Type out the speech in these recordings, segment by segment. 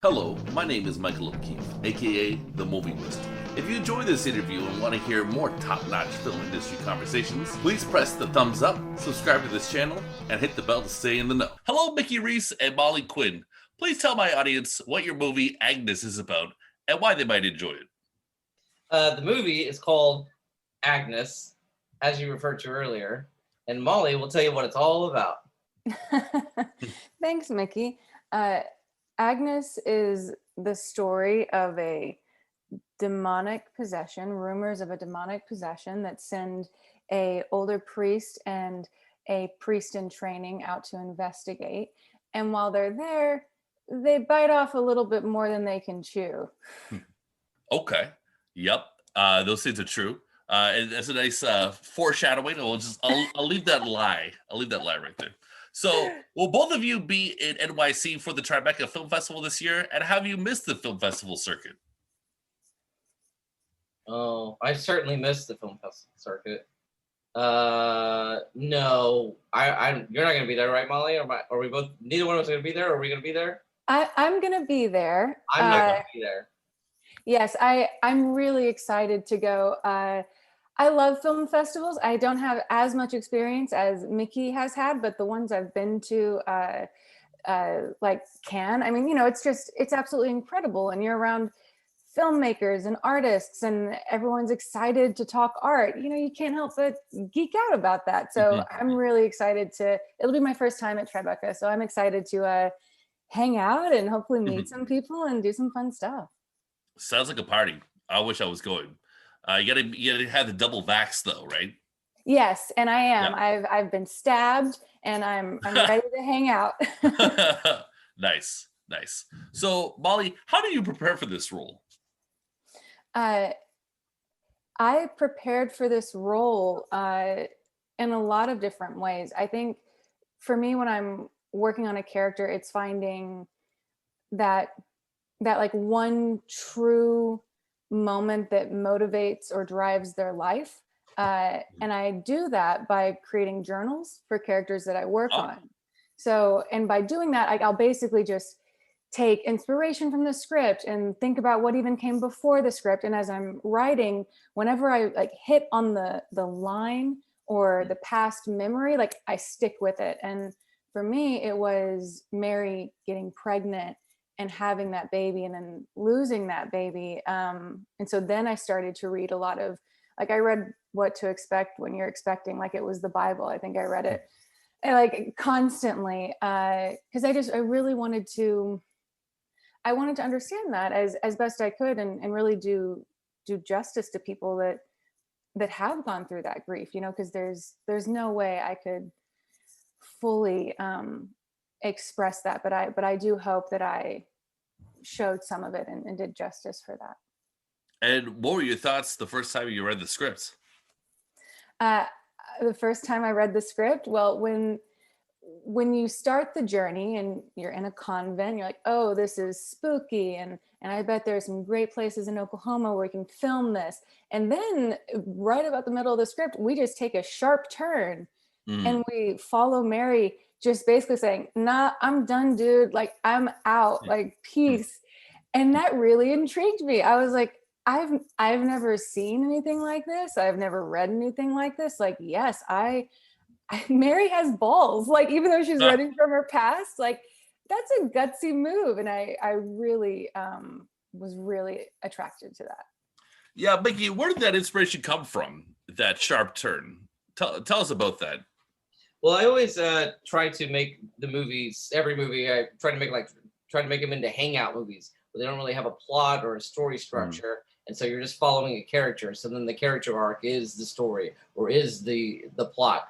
Hello, my name is Michael O'Keefe, aka The Movie Wizard. If you enjoy this interview and want to hear more top-notch film industry conversations, please press the thumbs up, subscribe to this channel, and hit the bell to stay in the know. Hello, Mickey Reece and Molly Quinn. Please tell my audience what your movie Agnes is about and why they might enjoy it. The movie is called Agnes, as you referred to earlier, and Molly will tell you what it's all about. Thanks, Mickey. Agnes is the story of a demonic possession, rumors of a demonic possession that send a older priest and a priest in training out to investigate. And while they're there, they bite off a little bit more than they can chew. Okay. Yep. Those things are true. And that's a nice foreshadowing. I'll leave that lie. I'll leave that lie right there. So, will both of you be in NYC for the Tribeca Film Festival this year? And have you missed the film festival circuit? Oh, I certainly missed the film festival circuit. No, you're not going to be there, right, Molly? Are we both? Neither one of us are going to be there. Or are we going to be there? I'm going to be there. I'm not going to be there. Yes, I'm really excited to go. I love film festivals. I don't have as much experience as Mickey has had, but the ones I've been to, like Cannes, I mean, it's absolutely incredible. And you're around filmmakers and artists and everyone's excited to talk art. You can't help but geek out about that. So I'm really excited it'll be my first time at Tribeca. So I'm excited to hang out and hopefully meet some people and do some fun stuff. Sounds like a party. I wish I was going. You gotta have the double vax though, right? Yes, and I am. Yeah. I've been stabbed, and I'm ready to hang out. Nice. So, Molly, how do you prepare for this role? I prepared for this role in a lot of different ways. I think for me, when I'm working on a character, it's finding that like one true moment that motivates or drives their life. And I do that by creating journals for characters that I work on. So, and by doing that, I'll basically just take inspiration from the script and think about what even came before the script. And as I'm writing, whenever I like hit on the line or the past memory, like I stick with it. And for me, it was Mary getting pregnant and having that baby and then losing that baby. And so then I started to read a lot of, like I read What to Expect When You're Expecting, like it was the Bible. I think I read it like constantly because I really wanted to understand that as best I could and really do justice to people that have gone through that grief, because there's no way I could fully express that, but I do hope that I showed some of it and did justice for that. And what were your thoughts the first time you read the script? The first time I read the script, well, when you start the journey and you're in a convent, you're like, oh, this is spooky, and I bet there's some great places in Oklahoma where we can film this. And then right about the middle of the script, we just take a sharp turn and we follow Mary just basically saying, nah, I'm done, dude. Like, I'm out, like, peace. And that really intrigued me. I was like, I've never seen anything like this. I've never read anything like this. Like, yes, Mary has balls. Like, even though she's running from her past, like, that's a gutsy move. And I really was really attracted to that. Yeah, Mickey, where did that inspiration come from? That sharp turn? Tell us about that. Well, I always try to make every movie, I try to make them into hangout movies where they don't really have a plot or a story structure. And so you're just following a character. So then the character arc is the story or is the plot.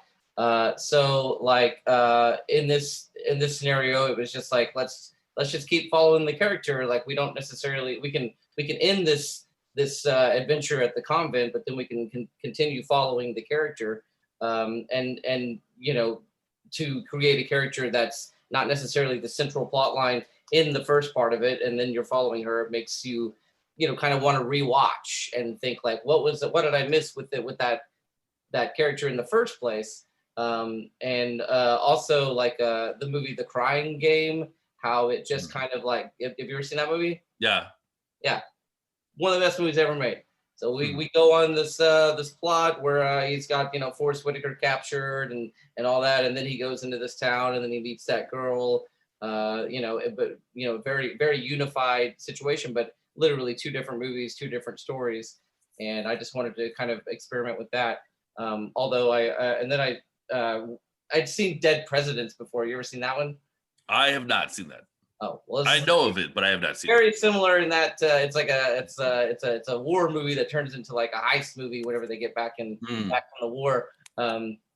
So like in this scenario, it was just like, let's just keep following the character. Like we don't necessarily, we can end this adventure at the convent, but then we can continue following the character. And to create a character that's not necessarily the central plot line in the first part of it, and then you're following her, it makes you kind of want to rewatch and think like, what did I miss with that character in the first place? And also like the movie The Crying Game how it just kind of like, if you ever seen that movie? Yeah. Yeah. One of the best movies ever made. So we go on this this plot where he's got, you know, Forrest Whitaker captured and all that, and then he goes into this town and then he meets that girl. You know, but you know, very very unified situation, but literally two different movies, two different stories, and I just wanted to kind of experiment with that. Although I'd seen Dead Presidents before. You ever seen that one? I have not seen that. Oh, well, I know of it, but I have not seen it. very similar in that it's like it's a war movie that turns into like a heist movie whenever they get back back from the war.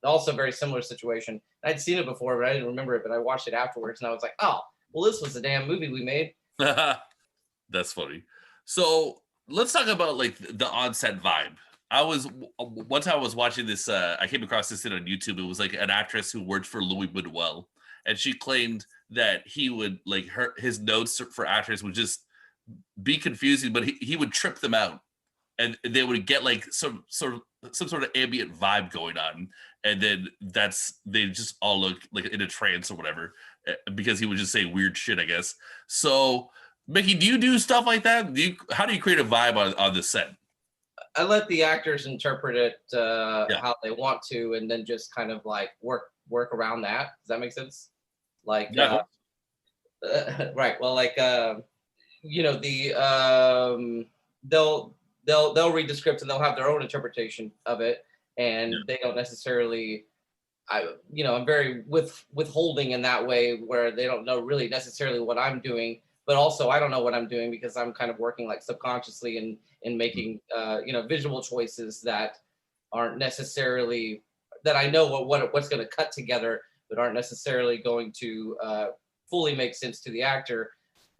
Also very similar situation. I'd seen it before, but I didn't remember it. But I watched it afterwards, and I was like, oh, well, this was the damn movie we made. That's funny. So let's talk about like the on-set vibe. One time I was watching this. I came across this thing on YouTube. It was like an actress who worked for Louis Manuel, and she claimed that he would like his notes for actors would just be confusing, but he would trip them out, and they would get like some sort of ambient vibe going on, and then they just all look like in a trance or whatever, because he would just say weird shit, I guess. So, Mickey, do you do stuff like that? How do you create a vibe on the set? I let the actors interpret it how they want to, and then just kind of like work around that. Does that make sense? Like, Yeah. right. Well, like, you know, they'll read the script and they'll have their own interpretation of it, and they don't necessarily. I'm very withholding in that way, where they don't know really necessarily what I'm doing, but also I don't know what I'm doing because I'm kind of working like subconsciously and making visual choices that aren't necessarily that I know what's going to cut together, but aren't necessarily going to fully make sense to the actor.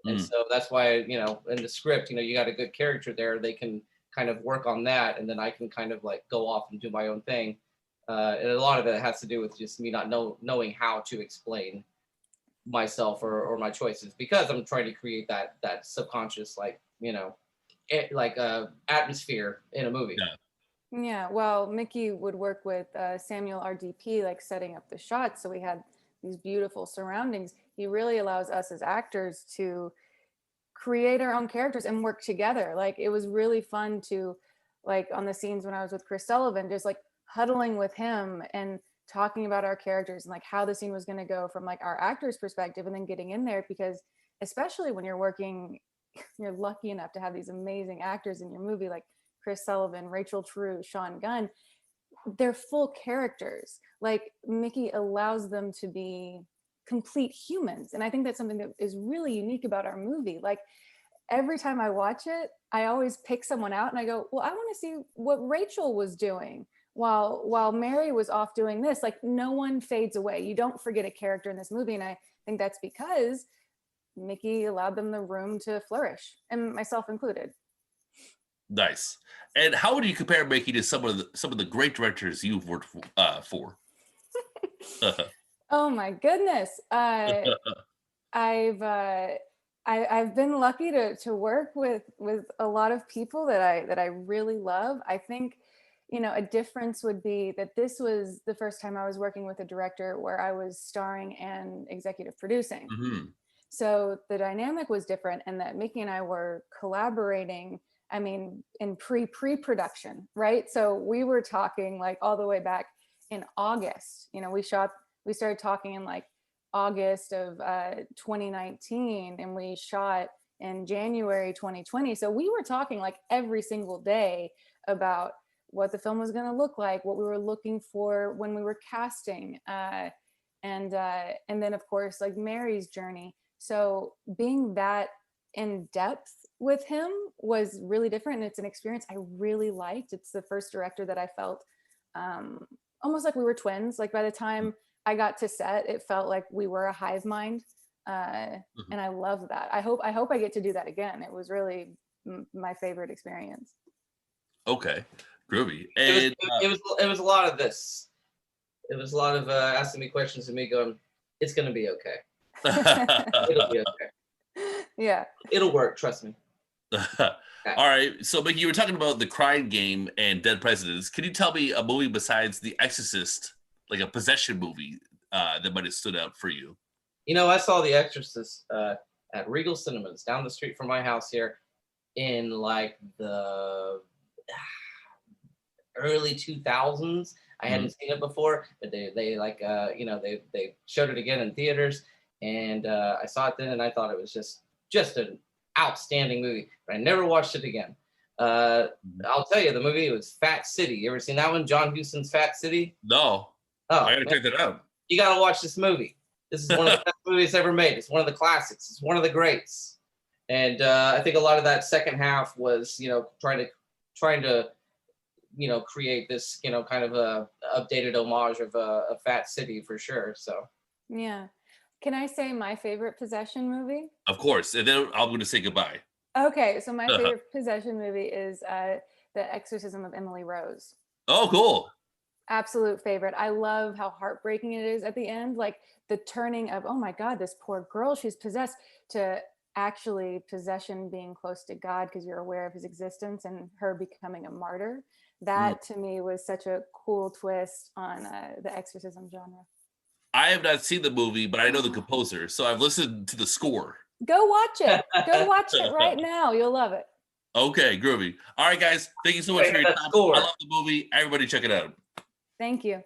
And so that's why, you know, in the script, you know, you got a good character there. They can kind of work on that, and then I can kind of like go off and do my own thing. And a lot of it has to do with just me not knowing how to explain myself or my choices, because I'm trying to create that subconscious, like, you know, atmosphere in a movie. Yeah, well, Mickey would work with Samuel, our DP, like setting up the shots, so we had these beautiful surroundings. He really allows us as actors to create our own characters and work together. Like, it was really fun to, like, on the scenes when I was with Chris Sullivan, just like huddling with him and talking about our characters and like how the scene was going to go from like our actors' perspective, and then getting in there, because especially when you're lucky enough to have these amazing actors in your movie, like Chris Sullivan, Rachel True, Sean Gunn, they're full characters. Like, Mickey allows them to be complete humans. And I think that's something that is really unique about our movie. Like, every time I watch it, I always pick someone out and I go, well, I want to see what Rachel was doing while Mary was off doing this. Like, no one fades away. You don't forget a character in this movie. And I think that's because Mickey allowed them the room to flourish, and myself included. Nice. And how would you compare Mickey to some of the great directors you've worked for? Oh my goodness. I've been lucky to work with a lot of people that I really love. I think, you know, a difference would be that this was the first time I was working with a director where I was starring and executive producing. Mm-hmm. So the dynamic was different, and that Mickey and I were collaborating, I mean, in pre-production, right? So we were talking like all the way back in August. You know, we started talking in like August of 2019, and we shot in January 2020. So we were talking like every single day about what the film was going to look like, what we were looking for when we were casting, and then of course like Mary's journey. So being that in depth with him was really different, and it's an experience I really liked. It's the first director that I felt almost like we were twins. Like, by the time I got to set, it felt like we were a hive mind, and I love that. I hope I get to do that again. It was really my favorite experience. Okay, groovy. And it was a lot of this. It was a lot of asking me questions and me going, "It's gonna be okay. It'll be okay. Yeah, it'll work. Trust me." All right. So, Mickey, you were talking about The Crying Game and Dead Presidents. Can you tell me a movie besides The Exorcist, like a possession movie, that might have stood out for you? You know, I saw The Exorcist at Regal Cinemas down the street from my house here in like the early 2000s. I hadn't seen it before, but they like you know, they showed it again in theaters, and I saw it then, and I thought it was just an outstanding movie. But I never watched it again. I'll tell you, the movie was Fat City. You ever seen that one, John Huston's Fat City? No. Oh, I gotta check that out. you gotta watch this movie. This is one of the best movies ever made. It's one of the classics. It's one of the greats. And I think a lot of that second half was, you know, trying to, you know, create this, you know, kind of a updated homage of a Fat City for sure. So Yeah. Can I say my favorite possession movie? Of course. And then I'm gonna say goodbye. Okay, so my favorite possession movie is The Exorcism of Emily Rose. Oh, cool. Absolute favorite. I love how heartbreaking it is at the end, like the turning of, oh my God, this poor girl, she's possessed, to actually possession being close to God because you're aware of his existence, and her becoming a martyr. That to me was such a cool twist on the exorcism genre. I have not seen the movie, but I know the composer, so I've listened to the score. Go watch it. Go watch it right now. You'll love it. Okay, groovy. All right, guys. Thank you so much for your time. I love the movie. Everybody check it out. Thank you.